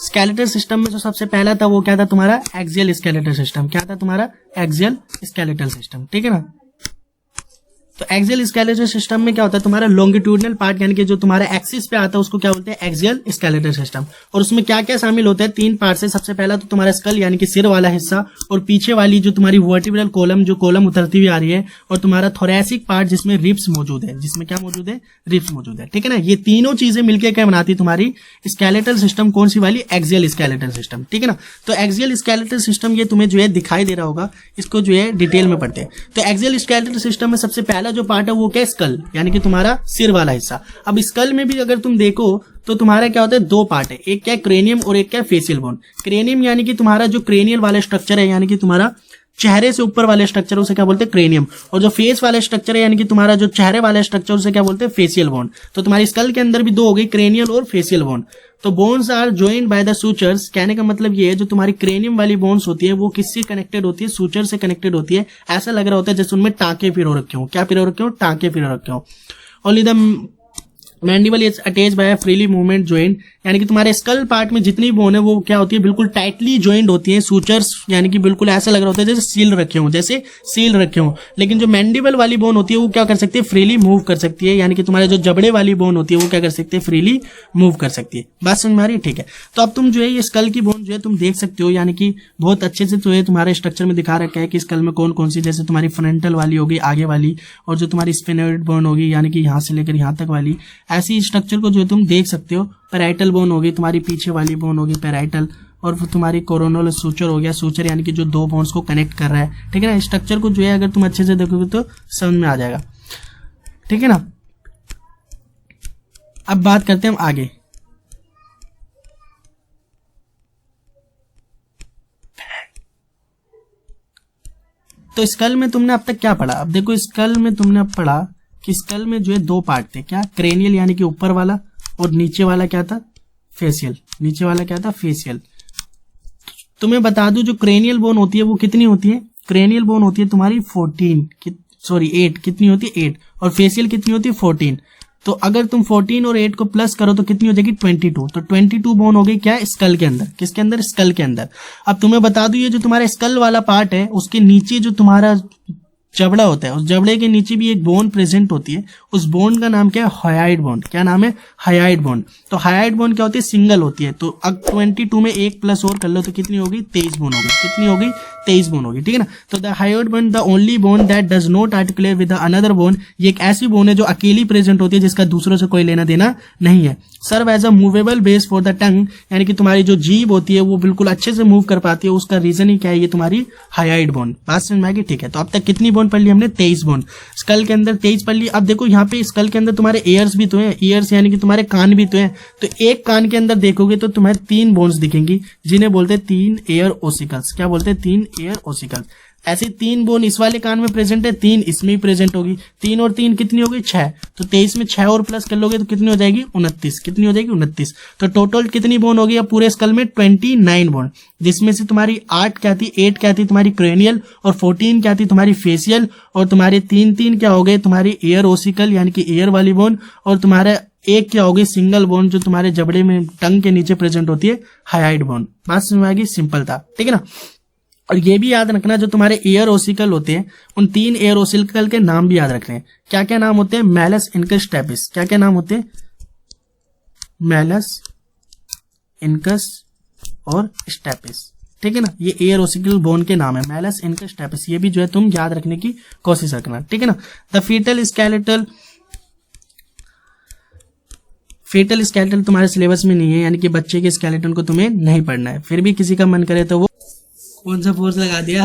Skeletal system में जो सबसे पहला था वो क्या था तुम्हारा एक्सियल स्केलेटल सिस्टम। क्या था तुम्हारा एक्सियल स्केलेटल सिस्टम, ठीक है ना। तो एक्सियल स्केलेटल सिस्टम में क्या होता है तुम्हारा लॉन्गिट्यूडनल पार्ट यानी कि जो तुम्हारा एक्सिस पे आता है उसको क्या बोलते हैं एक्सियल स्केलेटल सिस्टम। और उसमें क्या क्या शामिल होता है, 3 पार्ट से। सबसे पहला तो तुम्हारा स्कल यानी कि सिर वाला हिस्सा, और पीछे वाली जो तुम्हारी वर्टिब्रल कॉलम जो कॉलम उतरती हुई आ रही है, और तुम्हारा थोरैसिक पार्ट जिसमें रिब्स मौजूद है, जिसमें क्या मौजूद है रिब्स मौजूद है, ठीक है ना। ये तीनों चीजें मिलकर क्या बनाती है तुम्हारी स्केलेटल सिस्टम, कौन सी वाली एक्सियल स्केलेटल सिस्टम, ठीक है ना। तो एक्सियल स्केलेटल सिस्टम ये तुम्हें जो है दिखाई दे रहा होगा, इसको जो है डिटेल में पढ़ते हैं। तो एक्सियल स्केलेटल सिस्टम में सबसे पहला जो पार्ट है वो क्या स्कल यानी कि तुम्हारा सिर वाला हिस्सा। अब स्कल में भी अगर तुम देखो तो तुम्हारा क्या होता है 2 पार्ट है, एक क्या क्रेनियम और एक क्या फेशियल बोन। क्रेनियम यानी कि तुम्हारा जो क्रेनियल वाला स्ट्रक्चर है यानी कि तुम्हारा चेहरे से ऊपर वाले स्ट्रक्चर उसे क्या बोलते हैं क्रेनियम, और जो फेस वाला स्ट्रक्चर है यानी कि तुम्हारा जो चेहरे वाला स्ट्रक्चर उसे क्या बोलते हैं फेशियल बोन। तो तुम्हारी स्कल के अंदर भी 2 हो गई, क्रेनियल और फेशियल बोन। तो bones are joined by the sutures, कहने का मतलब ये है जो तुम्हारी क्रेनियम वाली बोन्स होती है वो किससे कनेक्टेड होती है, सूचर से कनेक्टेड होती है। ऐसा लग रहा होता है जैसे उनमें टांके पिरो रखे हो, क्या पिरो रखे हो, टांके पिरो रखे हो। Only the mandible is attached bye freely movement joint, यानी कि तुम्हारे स्कल पार्ट में जितनी बोन है वो क्या होती है बिल्कुल टाइटली जॉइंट होती है। सूचर्स यानी कि बिल्कुल ऐसा लग रहा होता है जैसे सील रखे हो, जैसे सील रखे हो। लेकिन जो मैंडिबल वाली बोन होती है वो क्या कर सकती है फ्रीली मूव कर सकती है, यानी कि तुम्हारे जो जबड़े वाली बोन होती है वो क्या कर सकती है फ्रीली मूव कर सकती है। बात समझ में आ रही है, ठीक है। तो अब तुम जो है ये स्कल की बोन जो है तुम देख सकते हो, यानी कि बहुत अच्छे से जो है तुम्हारे स्ट्रक्चर में दिखा रखा है कि स्कल में कौन कौन सी, जैसे तुम्हारी फ्रंटल वाली होगी आगे वाली, और जो तुम्हारी स्फेनोइड बोन होगी यानी कि यहाँ से लेकर यहाँ तक वाली, ऐसी स्ट्रक्चर को जो तुम देख सकते हो। पैराइटल बोन होगी तुम्हारी पीछे वाली बोन होगी पैराइटल, और तुम्हारी कोरोनल सूचर हो गया, सूचर यानी कि जो 2 बोन्स को कनेक्ट कर रहा है, ठीक है ना। स्ट्रक्चर को जो है अगर तुम अच्छे से देखोगे तो समझ में आ जाएगा, ठीक है ना। अब बात करते हैं हम आगे। तो स्कल में तुमने अब तक क्या पढ़ा, अब देखो स्कल में तुमने अब पढ़ा कि स्कल में जो है 2 पार्ट थे, क्या क्रेनियल यानी कि ऊपर वाला, और नीचे वाला क्या था फेशियल। नीचे वाला क्या था फेशियल। तुम्हें बता दूं जो क्रेनियल बोन होती है वो कितनी होती है, क्रेनियल बोन होती है तुम्हारी 8 कितनी होती है 8, और फेशियल कितनी होती है 14। तो अगर तुम 14 और 8 को प्लस करो तो कितनी हो जाएगी 22। तो 22 बोन हो गई क्या स्कल के अंदर, किसके अंदर स्कल के अंदर। अब तुम्हें बता दूं ये जो तुम्हारा स्कल वाला पार्ट है उसके नीचे जो तुम्हारा जबड़ा होता है उस जबड़े के नीचे भी एक बोन प्रेजेंट होती है। उस बोन का नाम क्या है हायोइड बोन। क्या नाम है हायोइड बोन। तो हायोइड बोन क्या होती है सिंगल होती है। तो अब 22 में 1 प्लस और कर लो तो कितनी होगी 23 बोन होगी। कितनी होगी 23 बोन होगी, ठीक है ना। तो the hyoid bone the only bone that does not articulate with the another bone, ये एक ऐसी बोन है जो अकेली प्रेजेंट होती है जिसका दूसरों से कोई लेना देना नहीं है। Serve as a movable base for the tongue, यानी कि तुम्हारी जो जीभ होती है वो बिल्कुल अच्छे से मूव कर पाती है। उसका रीजन ही क्या है, ये तुम्हारी हायोइड बोन। बात समझ में आ गई, ठीक है। तो अब तक कितनी बोन पढ़ ली हमने 23 बोन। स्कल के अंदर 23 पढ़ ली। अब देखो यहाँ पे स्कल के अंदर तुम्हारे एयर्स भी तो हैं, ईयर्स यानी कि तुम्हारे कान भी तो हैं। तो एक कान के अंदर देखोगे तो तुम्हें 3 बोन्स दिखेंगी जिन्हें बोलते हैं 3 एयर ओसिकल्स। क्या बोलते हैं 3 एयर ओसिकल्स। ऐसे 3 बोन इस वाले कान में प्रेजेंट है, 3 इसमें प्रेजेंट होगी। 3 और 3 कितनी होगी 6। तो 23 में 6 और प्लस कर लोगे तो कितनी हो जाएगी 29। कितनी हो जाएगी 29। तो टोटल कितनी बोन होगी अब पूरे स्कल में 29 बोन, जिसमें से तुम्हारी 8 क्या थी 8 क्या थी तुम्हारी क्रेनियल, और 14 क्या थी तुम्हारी फेशियल, और तुम्हारे 3 क्या हो गए तुम्हारी एयर ओसिकल यानी कि एयर वाली बोन, और तुम्हारा एक क्या होगी सिंगल बोन जो तुम्हारे जबड़े में टंग के नीचे प्रेजेंट होती है हायोइड बोन। बात समझ में आ गई, सिंपल था, ठीक है ना। और ये भी याद रखना जो तुम्हारे एयर ओसिकल होते हैं उन 3 एयर ओसिकल के नाम भी याद रखने हैं। क्या क्या नाम होते हैं मैलस इनकस स्टेपिस। क्या क्या नाम होते हैं मैलस इनकस और स्टेपिस, ठीक है ना। ये एयर ओसिकल बोन के नाम है मैलस इनकस स्टेपिस। ये भी जो है तुम याद रखने की कोशिश रखना, ठीक है ना। द फीटल स्केलेटल तुम्हारे सिलेबस में नहीं है, यानी कि बच्चे के स्केलेटन को तुम्हें नहीं पढ़ना है। फिर भी किसी का मन करे तो वो कौन सा फोर्स लगा दिया।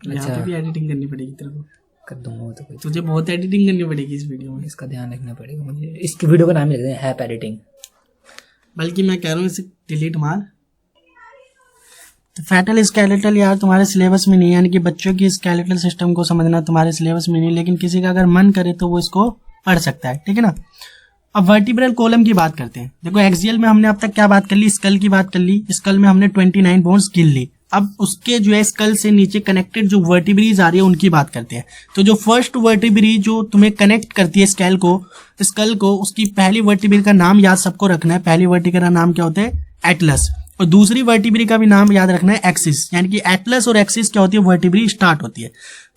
यहाँ पे भी एडिटिंग करनी पड़ेगी तेरे को। कर दूंगा वो तो कोई। तुझे बहुत एडिटिंग करनी पड़ेगी इस वीडियो में। इसका ध्यान रखना पड़ेगा मुझे। इसकी वीडियो का नाम लिख दें हैप एडिटिंग। बल्कि मैं कह रहा हूँ इसे डिलीट मार। तो फैटल स्केलेटल यार तुम्हारे सिलेबस में नहीं है, यानी कि बच्चों की स्केलेटल सिस्टम को समझना तुम्हारे सिलेबस में नहीं, लेकिन किसी का अगर मन करे तो वो इसको पढ़ सकता है, ठीक है ना। अब वर्टिब्रल कॉलम की बात करते हैं। देखो एक्सियल में हमने अब तक क्या बात कर ली, स्कल की बात कर ली। स्कल में हमने 29 बोन्स गिन ली, अब उसके जो है स्कल से नीचे कनेक्टेड जो वर्टिब्रीज आ रही है उनकी बात करते हैं। तो जो फर्स्ट वर्टिब्री जो तुम्हें कनेक्ट करती है स्कल को उसकी पहली वर्टिब्री का नाम याद सबको रखना है। पहली वर्टिब्री का नाम क्या होता है? एटलस। और दूसरी वर्टिब्री का भी नाम याद रखना है एक्सिस, यानी कि एटलस और एक्सिस क्या होती है? वर्टिब्री स्टार्ट होती है।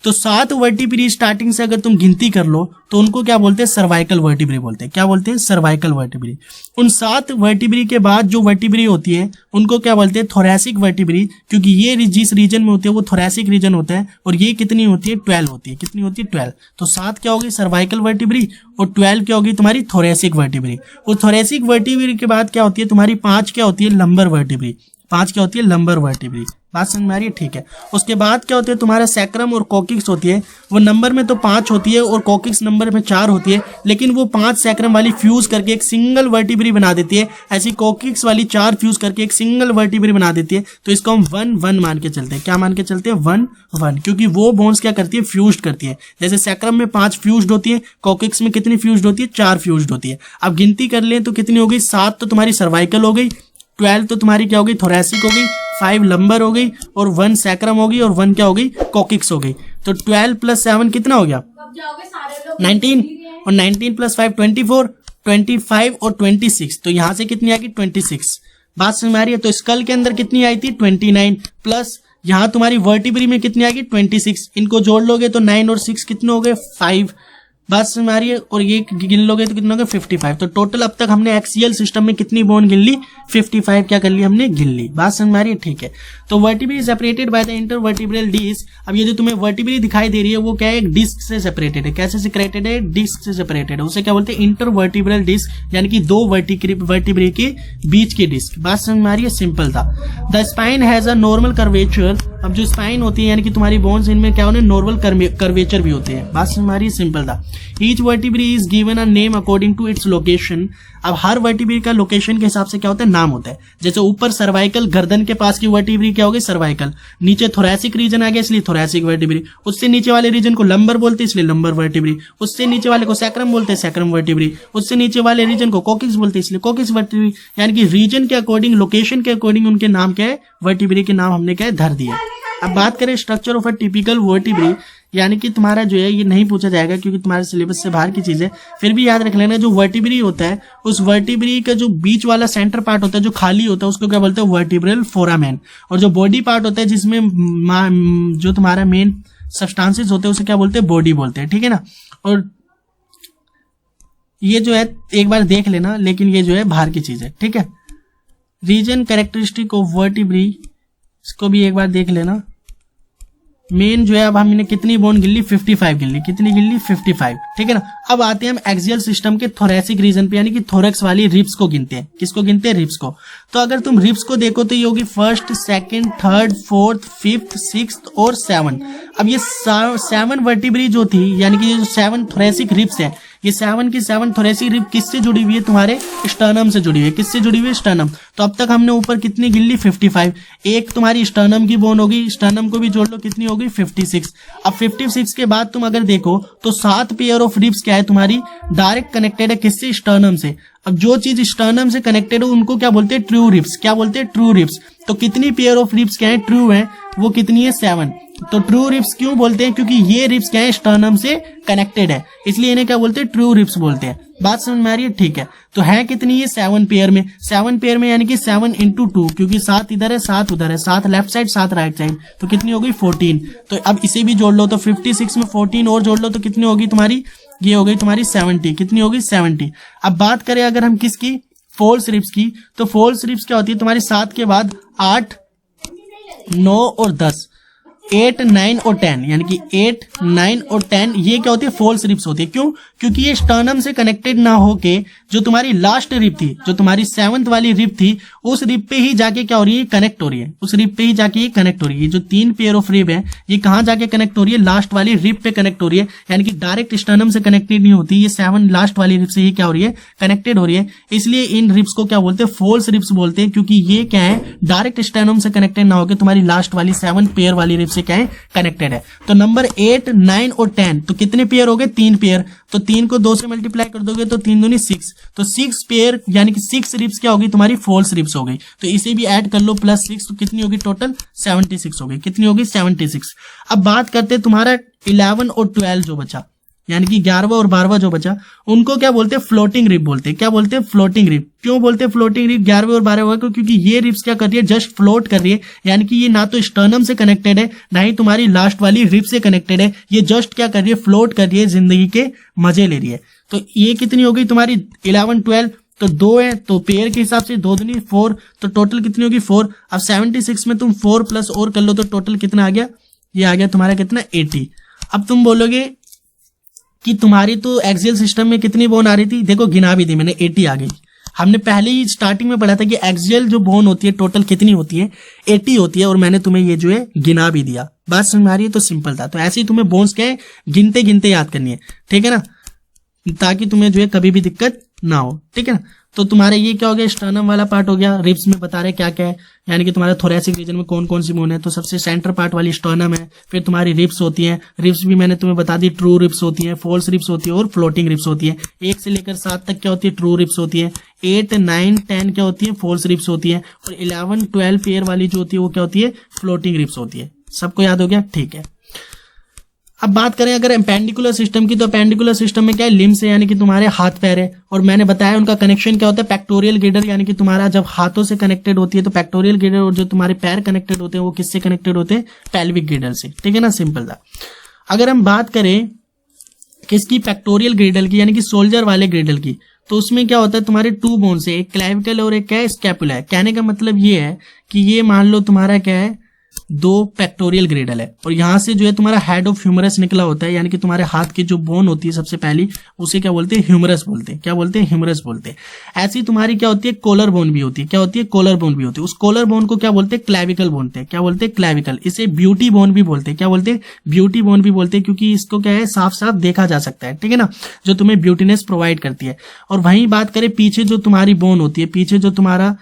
तो 7 वर्टिब्री स्टार्टिंग से अगर तुम गिनती कर लो तो उनको क्या बोलते हैं? सर्वाइकल वर्टिब्री बोलते हैं। क्या बोलते हैं? Cervical vertebrae. उन 7 वर्टिब्री के बाद जो वर्टिब्री होती है उनको क्या बोलते हैं? थोरैसिक वर्टिब्री, क्योंकि ये जिस रीजन में होती है वो थोरैसिक रीजन होता है। और ये कितनी होती है? 12 होती है। कितनी होती है? 12। तो 7 क्या होगी? सर्वाइकल वर्टिब्री, और 12 क्या होगी? तुम्हारी थोरैसिक वर्टिब्री। और थोरैसिक वर्टिब्री के बाद क्या होती है तुम्हारी? 5 क्या होती है? Lumbar vertebrae. 5 क्या होती है? Lumbar vertebrae. बात समझ में आ रही है? ठीक है। उसके बाद क्या होती है तुम्हारा? सैक्रम और कोकिक्स होती है। वो नंबर में तो 5 होती है और कोकिक्स नंबर में 4 होती है, लेकिन वो 5 सैक्रम वाली फ्यूज करके एक सिंगल वर्टिब्री बना देती है। ऐसी कोकिक्स वाली 4 फ्यूज करके एक सिंगल वर्टिब्री बना देती है। तो इसको हम 1-1 मान के चलते हैं। क्या मान के चलते हैं? 1-1, क्योंकि वो बोन्स क्या करती है? फ्यूज्ड करती है। जैसे सैक्रम में 5 फ्यूज्ड होती है, कोकिक्स में कितनी फ्यूज्ड होती है? 4 फ्यूज्ड होती है। अब गिनती कर लें तो कितनी हो गई? 7 तो तुम्हारी सर्वाइकल हो गई, 12 तो तुम्हारी क्या हो गई? थोरैसिक हो गई, 5 लंबर हो गई, और 1 सैक्रम हो गई, और 1 क्या हो गई? कोकिक्स हो गई। तो 12 + 7 कितना हो गया? 19, और 19 + 5 24, 25 और 26। तो यहां से कितनी आएगी? 26। बात समझ में आ रही है? तो स्कल के अंदर कितनी आई थी? 29, प्लस यहां तुम्हारी वर्टिब्री में कितनी आएगी? 26। इनको जोड़ लोगे तो 9 और 6 कितने हो गए? 5। बात समझ में आ रही है? और ये गिन लोगे तो कितना हो गया? 55। तो टोटल अब तक हमने एक्सियल सिस्टम में कितनी बोन गिन ली? 55 क्या कर ली हमने? गिन ली। बात समझ में आ रही है? ठीक है। तो vertebrae separated by the intervertebral disc. अब ये जो तुम्हें वर्टिब्री दिखाई दे रही है वो क्या है? एक डिस्क से सेपरेटेड है। कैसे सेपरेटेड है? डिस्क से सेपरेटेड है। उसे क्या बोलते हैं? इंटरवर्टिब्रल डिस्क, यानी कि 2 वर्टिब्री के बीच की डिस्क। बात समझ में आ रही है? सिंपल था। The spine has a normal curvature. अब जो स्पाइन होती है यानी कि तुम्हारी बोन्स, इनमें क्या होने? नॉर्मल कर्वेचर भी होते हैं। बात समझ में आ रही है? सिंपल था। Each vertebrae is given a name according to its location. अब हर वर्टिब्री का लोकेशन के हिसाब से क्या होता है? नाम होता है। जैसे ऊपर सर्वाइकल, गर्दन के पास की वर्टिब्री क्या होगी? सर्वाइकल। नीचे थोरैसिक रीजन आ गया इसलिए थोरैसिक वर्टिब्री। उससे नीचे वाले रीजन को लंबर बोलते हैं इसलिए लंबर वर्टिब्री। उससे नीचे वाले को सैक्रम बोलते हैं सैक्रम वर्टिब्री। उससे नीचे वाले रीजन को कोकिक्स बोलते हैं इसलिए कोकिक्स वर्टिब्री। यानी कि रीजन के अकॉर्डिंग, लोकेशन के अकॉर्डिंग उनके नाम क्या है? वर्टिब्री के नाम हमने क्या है? धर दिया। अब बात करें structure of a typical vertebrae, यानी कि तुम्हारा जो है ये नहीं पूछा जाएगा क्योंकि तुम्हारे सिलेबस से बाहर की चीज है, फिर भी याद रख लेना जो वर्टिब्री होता है उस वर्टिब्री का जो बीच वाला सेंटर पार्ट होता है जो खाली होता है उसको क्या बोलते हैं? Vertebral foramen. और जो बॉडी पार्ट होता है जिसमें जो तुम्हारा मेन सब्सटेंसेस होते हैं उसे क्या बोलते हैं? बॉडी बोलते हैं। ठीक है ना। और ये जो है एक बार देख लेना, लेकिन ये जो है बाहर की चीज है। ठीक है। रीजन कैरेक्टरिस्टिक ऑफ वर्टिब्री, इसको भी एक बार देख लेना। मेन जो है अब हमने कितनी बोन गिन ली? 55 गिन ली। कितनी गिन ली? 55। ठीक है ना। अब आते हैं हम एक्सियल सिस्टम के थोरैसिक रीजन पे, यानी कि थोरैक्स वाली रिब्स को गिनते हैं। किसको गिनते हैं? रिब्स को। तो अगर तुम रिब्स को देखो तो ये होगी 1st, 2nd, 3rd, 4th, 5th, 6th और 7। अब ये 7 वर्टिब्री जो थी, यानी कि ये जो 7 थोरैसिक रिब्स है, ये 7 की 7 थोरैसिक रिब किससे जुड़ी हुई है? तुम्हारे स्टर्नम से जुड़ी हुई है। किससे जुड़ी हुई है? स्टर्नम। तो अब तक हमने ऊपर कितनी गिन ली? 55। एक तुम्हारी स्टर्नम की बोन होगी, स्टर्नम को भी जोड़ लो, कितनी होगी? 56। अब 56 के बाद तुम अगर देखो तो 7 पेयर ऑफ रिब्स क्या है तुम्हारी? डायरेक्ट कनेक्टेड है किससे? स्टर्नम से। अब जो चीज स्टर्नम से कनेक्टेड हो उनको क्या बोलते हैं? True ribs. क्या बोलते हैं? True ribs. तो कितनी पेयर ऑफ रिब्स क्या है? ट्रू है। वो कितनी है? 7। तो ट्रू रिब्स क्यों बोलते हैं? क्योंकि ये रिब्स क्या है? स्टर्नम से कनेक्टेड है, इसलिए इन्हें क्या बोलते हैं? ट्रू रिब्स बोलते हैं। बात समझ में आ रही है? ठीक है। तो है कितनी है? 7 पेयर में। 7 पेयर में यानी कि 7 × 2, क्योंकि 7 इधर है 7 उधर है, 7 लेफ्ट साइड 7 राइट साइड, तो कितनी हो गई? 14। तो अब इसे भी जोड़ लो तो 56 में 14 और जोड़ लो तो कितनी होगी तुम्हारी? ये हो गई तुम्हारी 70। कितनी होगी? 70। अब बात करें अगर हम किसकी? फॉल्स रिब्स की। तो फॉल्स रिब्स क्या होती है तुम्हारी? 7 के बाद 8, 9 और 10, 8, 9 और 10, यानी कि 8, 9 और 10 ये क्या होती है? फॉल्स रिब्स होती है। क्यों? क्योंकि ये स्टर्नम से कनेक्टेड ना होके जो तुम्हारी लास्ट रिब थी, जो तुम्हारी 7th वाली रिब थी, उस रिब पे ही जाके क्या हो रही है? कनेक्ट हो रही है। उस रिब पे ही जाके ये कनेक्ट हो रही है। जो 3 पेयर ऑफ रिब है ये कहां जाके कनेक्ट हो रही है? लास्ट वाली रिब पे कनेक्ट हो रही है, यानी कि डायरेक्ट स्टर्नम से कनेक्टेड नहीं होती। ये 7 लास्ट वाली रिब से ही क्या हो रही है? कनेक्टेड हो रही है। इसलिए इन रिब्स को क्या बोलते हैं? फॉल्स रिब्स बोलते हैं, क्योंकि ये क्या है? डायरेक्ट स्टर्नम से कनेक्टेड ना होकर तुम्हारी लास्ट वाली 7 पेयर वाली रिब से से क्या है कनेक्टेड है। तो नंबर 8, 9 और 10 तो कितने पेयर हो गए 3 पेयर, तो 3 को 2 से मल्टीप्लाई कर दोगे तो 3 दूनी 6, तो 6 पेयर यानी कि 6 रिप्स क्या होगी तुम्हारी फॉल्स रिप्स हो गई। तो इसे भी ऐड कर लो प्लस 6, तो कितनी होगी टोटल 76 हो गई। कितनी होगी 76। अब बात करते हैं तुम्हारा 11 और 12 जो बचा, यानी कि 11वां और 12वां जो बचा, उनको क्या बोलते हैं फ्लोटिंग रिप बोलते हैं। क्या बोलते हैं फ्लोटिंग रिप। क्यों बोलते हैं फ्लोटिंग रिप 11वें और 12वें को, क्योंकि ये रिप्स क्या कर रही है जस्ट फ्लोट कर रही है, यानी कि ये ना तो स्टर्नम से कनेक्टेड है ना ही तुम्हारी लास्ट वाली रिप से कनेक्टेड है, ये जस्ट क्या कर रही है फ्लोट कर रही है, जिंदगी के मजे ले रही है। तो ये कितनी हो गई तुम्हारी 11, 12, तो 2 है तो पेयर के हिसाब से 2 दूनी 4, तो टोटल कितनी होगी 4। अब 76 में तुम 4 प्लस और कर लो तो टोटल कितना आ गया, ये आ गया तुम्हारा कितना 80। अब तुम बोलोगे कि तुम्हारी तो एक्सियल सिस्टम में कितनी बोन आ रही थी, देखो गिना भी दी मैंने 80 आ गई। हमने पहले ही स्टार्टिंग में पढ़ा था कि एक्सियल जो बोन होती है टोटल कितनी होती है 80 होती है, और मैंने तुम्हें ये जो है गिना भी दिया। बात समझ में आ रही है, तो सिंपल था। तो ऐसे ही तुम्हें बोन्स क्या है गिनते गिनते याद करनी है, ठीक है ना, ताकि तुम्हें जो है कभी भी दिक्कत ना हो, ठीक है ना। तो तुम्हारे ये क्या हो गया स्टर्नम वाला पार्ट हो गया। रिब्स में बता रहे क्या क्या है, यानी कि तुम्हारे थोरेसिक रीजन में कौन कौन सी बोन है, तो सबसे सेंटर पार्ट वाली स्टर्नम है। फिर तुम्हारी रिब्स होती हैं, रिब्स भी मैंने तुम्हें बता दी ट्रू रिब्स होती हैं, फॉल्स रिब्स होती है और फ्लोटिंग रिब्स होती है। 1 से लेकर 7 तक क्या होती है ट्रू रिब्स होती है, 8, 9, 10 क्या होती है फॉल्स रिब्स होती है, और 11, 12 पेयर वाली जो होती है वो क्या होती है फ्लोटिंग रिब्स होती है। सबको याद हो गया, ठीक है। अब बात करें अगर एपेंडिकुलर सिस्टम की, तो एपेंडिकुलर सिस्टम में क्या है लिम्स है, यानी कि तुम्हारे हाथ पैर है, और मैंने बताया उनका कनेक्शन क्या होता है पेक्टोरियल गिडर, यानी कि तुम्हारा जब हाथों से कनेक्टेड होती है तो पेक्टोरियल गिडर, और जो तुम्हारे पैर कनेक्टेड होते हैं वो किससे कनेक्टेड होते हैं पेल्विक गिडर से, ठीक है ना, सिंपल था। अगर हम बात करें किसकी पेक्टोरियल ग्रिडल की, यानी कि सोल्जर वाले ग्रिडल की, तो उसमें क्या होता है तुम्हारे 2 बोन्स है, एक क्लेविकल और एक क्या है स्कैपुला है। कहने का मतलब ये है कि ये मान लो तुम्हारा क्या है 2 पेक्टोरियल ग्रिडल है, और यहां से जो है तुम्हारा हेड ऑफ ह्यूमरस निकला होता है, यानी कि तुम्हारे हाथ की जो बोन होती है सबसे पहली उसे क्या बोलते हैं ह्यूमरस बोलते हैं। क्या बोलते हैं ह्यूमरस बोलते हैं। ऐसी तुम्हारी क्या होती है कोलर बोन भी होती है। क्या होती है कोलर बोन भी होती है। उस कोलर बोन को क्या बोलते हैं क्लेविकल बोलते हैं। क्या बोलते हैं क्लेविकल। इसे ब्यूटी बोन भी बोलते हैं। क्या बोलते हैं ब्यूटी बोन भी बोलते हैं, क्योंकि इसको क्या है साफ साफ देखा जा सकता है, ठीक है ना, जो तुम्हें ब्यूटीनेस प्रोवाइड करती है। और वहीं बात करें पीछे जो तुम्हारी बोन होती है, पीछे जो तुम्हारा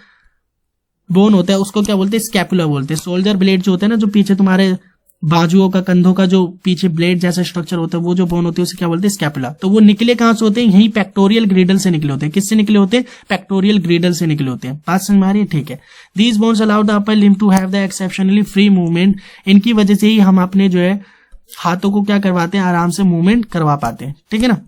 बोन होता है उसको क्या बोलते हैं स्कैपुला बोलते हैं। सोल्जर ब्लेड जो होता है ना, जो पीछे तुम्हारे बाजुओं का कंधों का जो पीछे ब्लेड जैसा स्ट्रक्चर होता है, वो जो बोन होती है उसे क्या बोलते हैं स्कैपुला। तो वो निकले कहां से होते हैं, यही पेक्टोरियल ग्रिडल से निकले होते हैं। किससे निकले होते हैं पेक्टोरियल ग्रिडल से निकले होते हैं। बात समझ में आ रही है, ठीक है। These bones allow the upper limb to have the exceptionally free movement. इनकी वजह से ही हम अपने जो है हाथों को क्या करवाते हैं आराम से मूवमेंट करवा पाते हैं, ठीक है ना।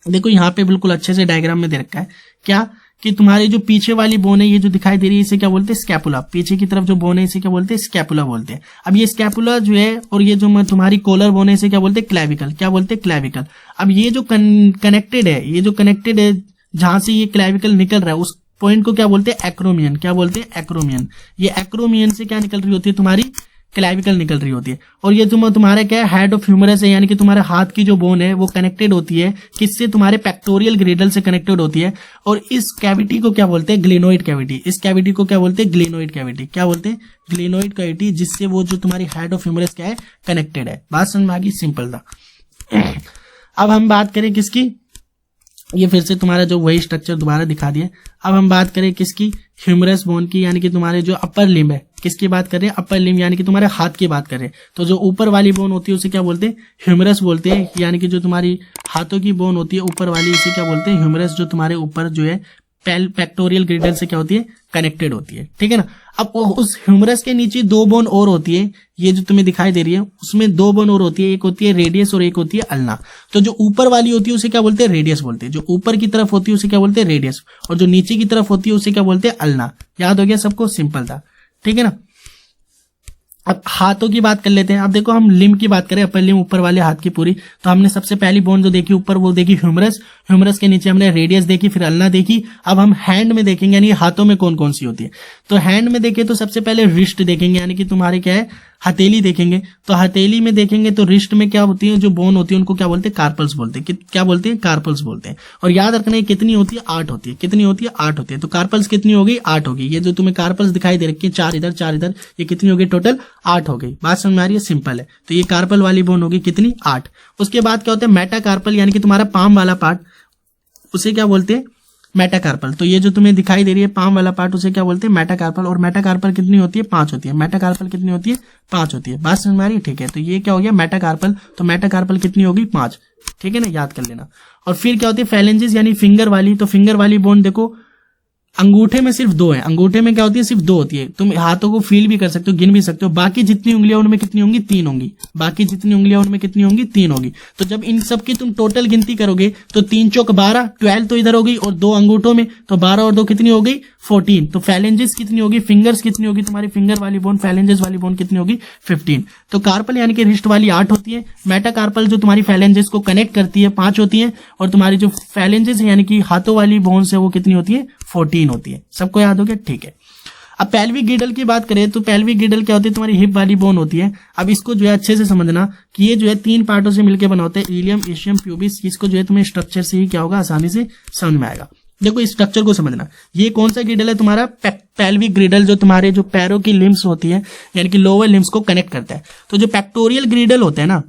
देखो यहाँ पे बिल्कुल अच्छे से डायग्राम में दे रखा है क्या कि तुम्हारी जो पीछे वाली बोन है ये जो दिखाई दे रही है इसे क्या बोलते हैं स्कैपुला। पीछे की तरफ जो बोन है इसे क्या बोलते हैं स्कैपुला बोलते हैं। अब ये स्कैपुला जो है और ये जो तुम्हारी कोलर बोन है इसे क्या बोलते हैं क्लेविकल। क्या बोलते हैं क्लेविकल। अब ये जो कनेक्टेड है, ये जो कनेक्टेड है जहां से ये क्लेविकल निकल रहा है उस पॉइंट को क्या बोलते हैं एक्रोमियन। क्या बोलते हैं एक्रोमियन। ये एक्रोमियन से क्या निकल रही होती है तुम्हारी क्लेविकल निकल रही होती है। और ये तुम्हारा क्या है हेड ऑफ ह्यूमरस है, यानी कि तुम्हारे हाथ की जो बोन है वो कनेक्टेड होती है किससे तुम्हारे पेक्टोरियल ग्रिडल से कनेक्टेड होती है। और इस कैविटी को क्या बोलते हैं ग्लिनोइड कैविटी। इस कैविटी को क्या बोलते हैं ग्लिनोइड कैविटी। क्या बोलते हैं ग्लिनोइड कैविटी, जिससे वो जो तुम्हारी हेड ऑफ ह्यूमरस क्या है कनेक्टेड है। बात समझ में आ गई, सिंपल था। अब हम बात करें किसकी, ये फिर से तुम्हारा जो वही स्ट्रक्चर दोबारा दिखा दिया। अब हम बात करें किसकी ह्यूमरस बोन की, यानी कि तुम्हारे जो अपर लिम्ब है। किसकी बात कर रहे हैं अपर लिम्ब, यानी कि तुम्हारे हाथ की बात कर रहे हैं। तो जो ऊपर वाली बोन होती है उसे क्या बोलते हैं ह्यूमरस बोलते हैं, यानी कि जो तुम्हारी हाथों की बोन होती है ऊपर वाली इसे क्या बोलते हैं ह्यूमरस, जो तुम्हारे ऊपर जो है पेक्टोरियल ग्रिडल से क्या होती है कनेक्टेड होती है, ठीक है ना। अब उस ह्यूमरस के नीचे 2 बोन और होती है, ये जो तुम्हें दिखाई दे रही है उसमें 2 बोन और होती है, एक होती है रेडियस और एक होती है अल्ना। तो जो ऊपर वाली होती है उसे क्या बोलते हैं रेडियस बोलते हैं, जो ऊपर की तरफ होती है उसे क्या बोलते हैं रेडियस, और जो नीचे की तरफ होती है उसे क्या बोलते हैं अल्ना। याद हो गया सबको, सिंपल था, ठीक है ना। अब हाथों की बात कर लेते हैं। अब देखो हम लिम्ब की बात करें, अपर लिम्ब ऊपर वाले हाथ की पूरी, तो हमने सबसे पहली बोन जो देखी ऊपर वो देखी ह्यूमरस। ह्यूमरस के नीचे हमने रेडियस देखी, फिर अल्ना देखी। अब हम हैंड में देखेंगे, यानी हाथों में कौन कौन सी होती है। तो हैंड में देखें तो सबसे पहले रिस्ट देखेंगे, यानी कि तुम्हारे क्या है हथेली देखेंगे। तो हथेली में देखेंगे तो रिस्ट में क्या होती है जो बोन होती है उनको क्या बोलते हैं कार्पल्स बोलते हैं। क्या बोलते हैं कार्पल्स बोलते हैं। और याद रखना है कितनी होती है 8 होती है। कितनी होती है 8 होती है। तो कार्पल्स कितनी हो गई 8 होगी। ये जो तुम्हें कार्पल्स दिखाई दे रखी है 4 इधर 4 इधर, ये कितनी होगी टोटल 8 हो गई। बात समझ में आ रही है, सिंपल है। तो ये कार्पल वाली बोन होगी कितनी 8। उसके बाद क्या होता है मेटाकार्पल, यानी कि तुम्हारा पाम वाला पार्ट, उसे क्या बोलते हैं मेटाकार्पल। तो ये जो तुम्हें दिखाई दे रही है पाम वाला पार्ट उसे क्या बोलते हैं, मेटाकार्पल। और मेटाकार्पल कितनी होती है, 5 होती है। मेटाकार्पल कितनी होती है, 5 होती है। बात समझ में आ रही है, ठीक है। तो ये क्या हो गया, मेटाकार्पल। तो मेटाकार्पल कितनी होगी, 5, ठीक है ना, याद कर लेना। और फिर क्या होती है, फैलेंजेस यानी फिंगर वाली। तो फिंगर वाली बोन देखो अंगूठे में सिर्फ 2 है, अंगूठे में क्या होती है, सिर्फ 2 होती है। तुम हाथों को फील भी कर सकते हो, गिन भी सकते हो। बाकी जितनी उंगलियां उनमें कितनी होंगी, 3 होंगी। बाकी जितनी उंगलियां उनमें कितनी होंगी, 3 होगी। तो जब इन सब की तुम टोटल गिनती करोगे तो 3 चौक 12, 12 तो इधर हो गई, और 2 अंगूठों में, तो 12 और 2 कितनी हो गई, 14। तो फैलेंजेस कितनी होगी, फिंगर्स कितनी होगी तुम्हारी, फिंगर वाली बोन, फैलेंजेस वाली बोन कितनी होगी, 15। तो कार्पल यानी कि रिस्ट वाली 8 होती है। मेटाकार्पल जो तुम्हारी फैलेंजेस को कनेक्ट करती है, 5 होती है। और तुम्हारी जो फैलेंजेस है यानी कि हाथों वाली बोन है वो कितनी होती है, 14 होती है। सबको याद हो गया, ठीक है। अब पेल्विक गिडल की बात करें तो पेल्विक गिडल क्या होती है, तुम्हारी हिप वाली बोन होती है। अब इसको जो है अच्छे से समझना कि ये जो है 3 पार्टों से मिलकर बना होता है, इलियम, इशियम, प्यूबिस। इसको जो है तुम्हें स्ट्रक्चर से ही क्या होगा, आसानी से समझ में आएगा। देखो इस स्ट्रक्चर को समझना, ये कौन सा गिडल है तुम्हारा, पेल्विक ग्रिडल, जो तुम्हारे जो पैरों की लिम्स होती है यानी कि लोअर लिम्स को कनेक्ट करता है। तो जो पेक्टोरियल ग्रिडल होता है ना,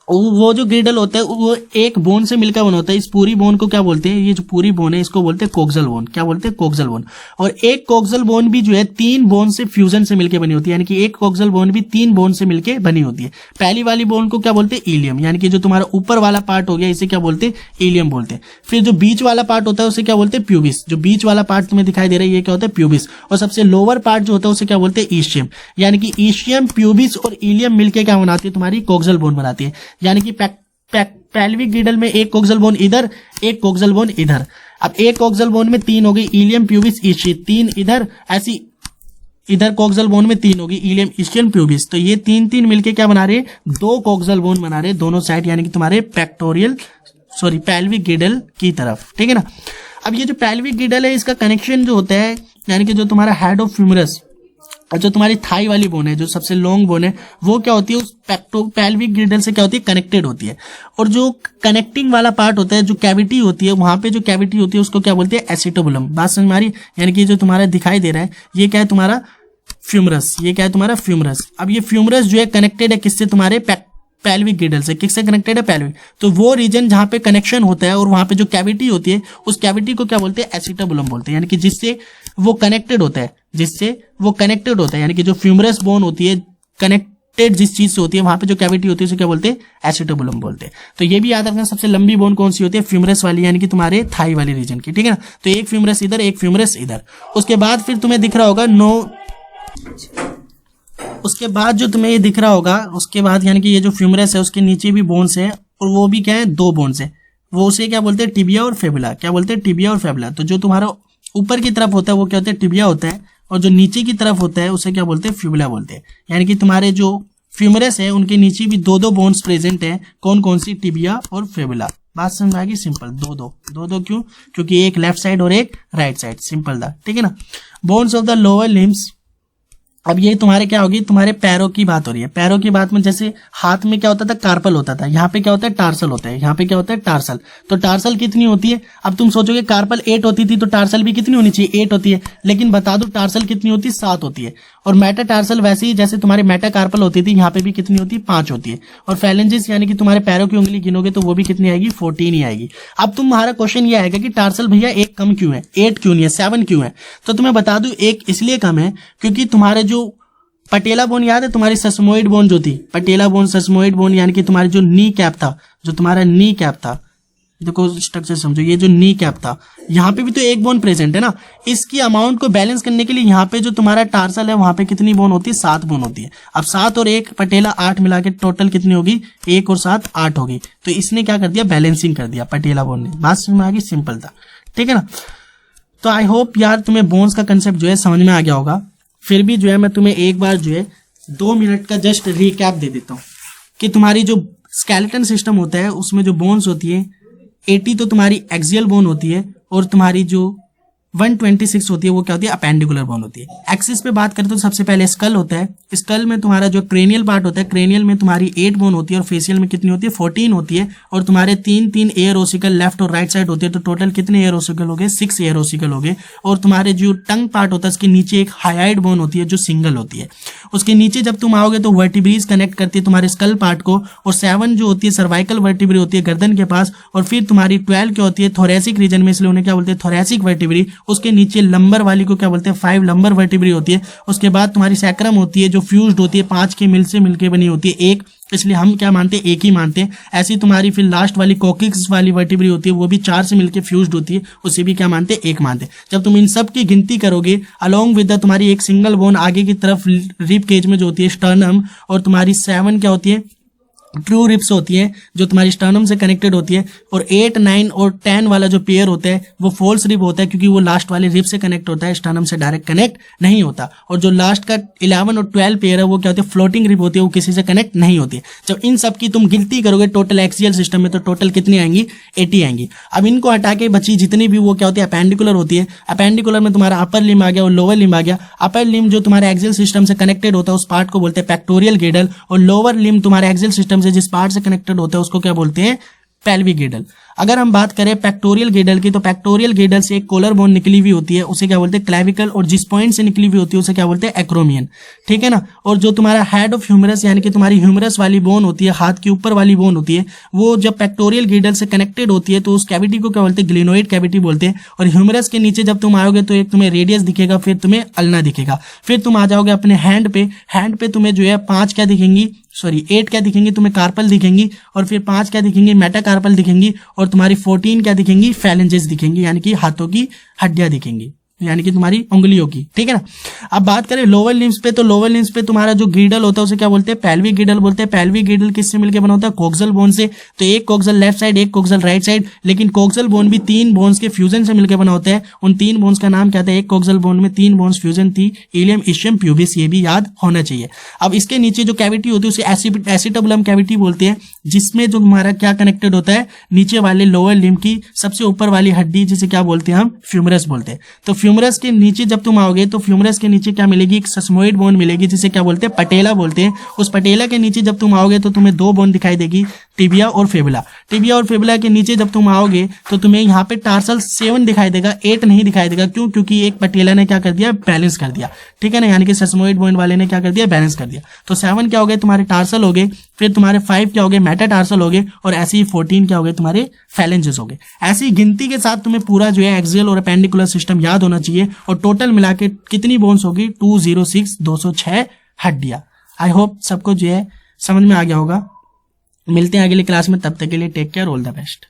वो जो ग्रिडल होता है वो एक बोन से मिलकर बना होता है। इस पूरी बोन को क्या बोलते हैं, ये जो पूरी बोन है इसको बोलते हैं कोक्सल बोन। क्या बोलते हैं, कोक्सल बोन। और एक कोक्सल बोन भी जो है 3 बोन से फ्यूजन से मिलकर बनी होती है, यानी कि एक कोक्सल बोन भी 3 बोन से मिलकर बनी होती है। पहली वाली बोन को क्या बोलते हैं, इलियम, यानी कि जो तुम्हारा ऊपर वाला पार्ट हो गया इसे क्या बोलते हैं, इलियम बोलते हैं। फिर जो बीच वाला पार्ट होता है उसे क्या बोलते हैं, प्यूबिस। जो बीच वाला पार्ट तुम्हें दिखाई दे रहा है ये क्या होता है, प्यूबिस। और सबसे लोअर पार्ट जो होता है उसे क्या बोलते हैं, ईशियम। यानी कि ईशियम, प्यूबिस और इलियम मिलकर क्या बनाती है, तुम्हारी कोक्सल बोन बनाती है। यानी कि पेल्विक ग्रिडल में एक कोक्सल बोन इधर, एक कोक्सल बोन इधर। अब एक कोक्सल बोन में 3 हो गई, इलियम, प्यूबिस, ईशियम, 3 इधर, ऐसी इधर कोक्सल बोन में 3 होगी, इलियम, ईशियम, प्यूबिस। तो ये 3 मिलके क्या बना रहे, 2 कोक्सल बोन बना रहे दोनों साइड, यानी कि तुम्हारे पेल्विक ग्रिडल की तरफ, ठीक है ना। अब ये जो पेल्विक ग्रिडल है इसका कनेक्शन जो होता है, यानी कि जो तुम्हारा हेड ऑफ फ्यूमरस और जो तुम्हारी थाई वाली बोन है, जो सबसे लॉन्ग बोन है, वो क्या होती है, उस पेल्विक ग्रिडल से क्या होती है, कनेक्टेड होती है। और जो कनेक्टिंग वाला पार्ट होता है, जो कैविटी होती है, वहां पे जो कैविटी होती है उसको क्या बोलते हैं, एसिटोबुलम। बात समझ में आ रही, यानी कि जो तुम्हारा दिखाई दे रहा है ये क्या है, तुम्हारा फ्यूमरस। ये क्या है, तुम्हारा फ्यूमरस। अब ये फ्यूमरस जो है कनेक्टेड है किससे, तुम्हारे पेल्विक ग्रिडल से। किससे कनेक्टेड है, पेल्विक। तो वो रीजन जहां पे कनेक्शन होता है और वहां पे जो कैविटी होती है उस कैविटी को क्या बोलते हैं, एसिटोबुलम बोलते हैं। यानी कि जिससे वो कनेक्टेड होता है, यानी कि जो फ्यूमरस बोन होती है कनेक्टेड जिस चीज से होती है, वहां पे जो कैविटी होती है उसे क्या बोलते हैं, एसिटोबुलम बोलते हैं। तो ये भी याद रखना, सबसे लंबी बोन कौन सी होती है, फ्यूमरस वाली, यानी कि तुम्हारे थाई वाली रीजन की, ठीक है ना। तो एक फ्यूमरस इधर, एक फ्यूमरस इधर। उसके बाद फिर तुम्हें दिख रहा होगा उसके बाद जो तुम्हें ये दिख रहा होगा, उसके बाद यानी कि ये जो फ्यूमरस है उसके नीचे भी बोन्स है, और वो भी क्या है, 2 बोन्स है। वो उसे क्या बोलते हैं, टिबिया और फेबुला। क्या बोलते हैं, टिबिया और फेबुला। तो जो तुम्हारा ऊपर की तरफ होता है वो क्या होता है, टिबिया होता है, और जो नीचे की तरफ होता है उसे क्या बोलते हैं, फ्यूबुला बोलते हैं। यानी कि तुम्हारे जो फ्यूमरस है उनके नीचे भी 2 बोन्स प्रेजेंट है। कौन कौन सी, टिबिया और फेबुला। बात समझ में आ गई, सिंपल। 2 क्यों, क्योंकि एक लेफ्ट साइड और एक राइट साइड, सिंपल था, ठीक है ना। Bones of the lower limbs. अब ये तुम्हारे क्या होगी, तुम्हारे पैरों की बात हो रही है। पैरों की बात में जैसे हाथ में क्या होता था, कार्पल होता था, यहाँ पे क्या होता है, टार्सल होता है। यहाँ पे क्या होता है, टार्सल। तो टार्सल कितनी होती है, अब तुम सोचोगे कार्पल 8 होती थी तो टार्सल भी कितनी होनी चाहिए, 8 होती है। लेकिन बता दो टार्सल कितनी होती है, 7 होती है। और मेटा टार्सल वैसे ही जैसे तुम्हारे मेटा कार्पल होती थी, यहाँ पे भी कितनी होती है, 5 होती है। और फैलेंजेस यानी कि तुम्हारे पैरों की उंगली गिनोगे तो वो भी कितनी आएगी, 14 ही आएगी। अब तुम्हारा क्वेश्चन ये आएगा कि टार्सल भैया 1 कम क्यों है, 8 क्यों नहीं है, 7 क्यों है। तो तुम्हें बता दूं 1 इसलिए कम है क्योंकि तुम्हारे जो पटेला बोन याद है, तुम्हारी सस्मोइड बोन जो थी, पटेला बोन, सस्मोइड बोन, यानी कि तुम्हारी जो नी कैप था, जो तुम्हारा नी कैप था, देखो स्ट्रक्चर समझो, ये जो नी कैप था यहाँ पे भी तो 1 बोन प्रेजेंट है ना। इसकी अमाउंट को बैलेंस करने के लिए यहाँ पे जो तुम्हारा टार्सल है वहां पे कितनी बोन होती है, 7 बोन होती है। अब 7 और 1 पटेला 8 मिला के टोटल कितनी होगी, 1 और 7 8 होगी। तो इसने क्या कर दिया, बैलेंसिंग कर दिया पटेला बोन ने। बात समझ में आ गई, सिंपल था, ठीक है ना। तो आई होप यार तुम्हें बोन्स का कंसेप्ट जो है समझ में आ गया होगा। फिर भी जो है मैं तुम्हें एक बार जो है 2 मिनट का जस्ट रिकैप दे देता हूँ कि तुम्हारी जो स्केलेटन सिस्टम होता है उसमें जो बोन्स होती है 80 तो तुम्हारी एक्सियल बोन होती है, और तुम्हारी जो 126 होती है, वो क्या होती है, अपेंडिकुलर बोन होती है। एक्सिस पे बात करें तो सबसे पहले स्कल होता है। स्कल में तुम्हारा जो क्रेनियल पार्ट होता है, क्रेनियल में तुम्हारी 8 बोन होती है और फेशियल में कितनी होती है, 14 होती है। और तुम्हारे 3 एयर ओसिकल लेफ्ट और राइट साइड होते हैं, तो टोटल कितने एयर ओसिकल हो गए, 6 एयर ओसिकल हो गए। और तुम्हारे जो टंग पार्ट होता है उसके नीचे एक हाइड बोन होती है जो सिंगल होती है। उसके नीचे जब तुम आओगे तो वर्टिब्रीज कनेक्ट करती है तुम्हारे स्कल पार्ट को। और 7 जो होती है सर्वाइकल वर्टिब्री होती है गर्दन के पास। और फिर तुम्हारी 12 क्या होती है, थोरेसिक रीजन में, इसलिए उन्हें क्या बोलते हैं, थोरेसिक वर्टिब्री। उसके नीचे लंबर वाली को क्या बोलते हैं, 5 लंबर वर्टिब्री होती है। उसके बाद तुम्हारी सैक्रम होती है जो फ्यूज्ड होती है, 5 के मिल से मिलके बनी होती है एक, इसलिए हम क्या मानते हैं, एक ही मानते हैं। ऐसी तुम्हारी फिर लास्ट वाली कोकिक्स वाली वर्टिब्री होती है, वो भी 4 से मिलके फ्यूज्ड होती है, उसे भी क्या मानते हैं, एक मानते हैं। जब तुम इन सब की गिनती करोगे अलोंग विद द तुम्हारी एक सिंगल बोन आगे की तरफ रिब केज में जो होती है स्टर्नम, और तुम्हारी 7 क्या होती है, ट्रू रिप्स होती है जो तुम्हारी स्टर्नम से कनेक्टेड होती है। और 8, 9 और 10 वाला जो पेयर होता है वो फोल्स रिब होता है, क्योंकि वो लास्ट वाले रिब से कनेक्ट होता है, स्टर्नम से डायरेक्ट कनेक्ट नहीं होता। और जो लास्ट का 11 और 12 पेयर है वो क्या होती है, फ्लोटिंग रिब होती है, वो किसी से कनेक्ट नहीं होती है। जब इन सब की तुम गिनती करोगे टोटल एक्सियल सिस्टम में, तो टोटल कितनी आएंगी, 80 आएंगी। अब इनको हटा के बची जितनी भी वो क्या होती है, अपेंडिकुलर होती है। अपेंडिकुलर में तुम्हारा अपर लिम्ब आ गया और लोअर लिम्ब आ गया। अपर लिम्ब जो तुम्हारे एक्सियल सिस्टम से कनेक्टेड होता है उस पार्ट को बोलते हैं पेक्टोरियल गिडल, और लोअर लिम्ब तुम्हारे एक्सियल सिस्टम से जिस पार्ट से कनेक्टेड होता है उसको क्या बोलते हैं, पेल्विक गिडल। अगर हम बात करें पेक्टोरियल गिडल की, तो पेक्टोरियल गिडल से एक कॉलर बोन निकली हुई होती है, उसे क्या बोलते हैं, क्लेविकल। और जिस पॉइंट से निकली हुई होती है उसे क्या बोलते हैं, एक्रोमियन। ठीक है ना। और जो तुम्हारा हेड ऑफ ह्यूमरस यानी कि तुम्हारी ह्यूमरस वाली बोन होती है, हाथ की ऊपर वाली बोन होती है, वो जब पेक्टोरियल गिडल से कनेक्टेड होती है तो उस कैविटी को क्या बोलते हैं, ग्लिनोइड कैविटी बोलते हैं। और ह्यूमरस के नीचे जब तुम आओगे तो एक तुम्हें रेडियस दिखेगा, फिर तुम्हें अल्ना दिखेगा। फिर तुम आ जाओगे अपने हैंड पे तुम्हें जो है 5 क्या दिखेंगी, 8 क्या दिखेंगी, तुम्हें कार्पल दिखेंगी। और फिर 5 क्या दिखेंगी, मेटाकार्पल दिखेंगी। और तुम्हारी 14 क्या दिखेंगी, फैलेंजेस दिखेंगी, यानी कि हाथों की हड्डियां दिखेंगी, यानी कि तुम्हारी उंगलियों की। ठीक है ना। अब बात करें लोअर लिम्स पे, तो लोअर लिम्स पे तुम्हारा जो गिडल होता है उसे क्या बोलते हैं, पेल्विक गिडल बोलते हैं। पेल्विक गिडल किससे मिलकर बना होता है, कोक्सल बोन से। तो एक कोक्सल लेफ्ट साइड, एक कोक्सल राइट साइड, लेकिन कोक्सल बोन भी 3 बोन्स के फ्यूजन से मिलकर बना होता है। उन 3 बोन्स का नाम क्या था, एक कोक्सल बोन में 3 बोन्स फ्यूजन थी, इलियम, इशियम, प्यूबिस, ये भी याद होना चाहिए। अब इसके नीचे जो कैविटी होती है उसे एसिटबुलम कैविटी बोलते हैं, जिसमें जो हमारा क्या कनेक्टेड होता है, नीचे वाले लोअर लिम्ब की सबसे ऊपर वाली हड्डी, जिसे क्या बोलते हैं हम, फ्यूमरस बोलते हैं। तो फ्यूमरस के नीचे जब तुम आओगे तो फ्यूमरस के नीचे क्या मिलेगी, एक सस्मोइड बोन मिलेगी, जिसे क्या बोलते हैं, पटेला बोलते हैं। उस पटेला के नीचे जब तुम आओगे तो तुम्हें 2 बोन दिखाई देगी, टिबिया और फेबुला। टिबिया और फेबुला के नीचे जब तुम आओगे तो तुम्हें यहाँ पे टार्सल 7 दिखाई देगा, 8 नहीं दिखाई देगा। क्यों? क्योंकि एक पटेला ने क्या कर दिया, बैलेंस कर दिया। ठीक है ना, यानी कि सस्मोइड बोन वाले ने क्या कर दिया, बैलेंस कर दिया। तो 7 क्या हो गए तुम्हारे टार्सल हो गए, फिर तुम्हारे 5 क्या हो गए, मेटाटार्सल हो गए, और ऐसे ही 14 क्या हो गए, तुम्हारे फैलेंजेस हो गए। ऐसी गिनती के साथ तुम्हें पूरा जो है एक्सियल और अपेंडिकुलर सिस्टम याद होना चाहिए। और टोटल मिला के कितनी बोन्स होगी, 206, 206 हड्डियां। आई होप सबको जो है समझ में आ गया होगा। मिलते हैं अगली क्लास में, तब तक के लिए take care, all the best.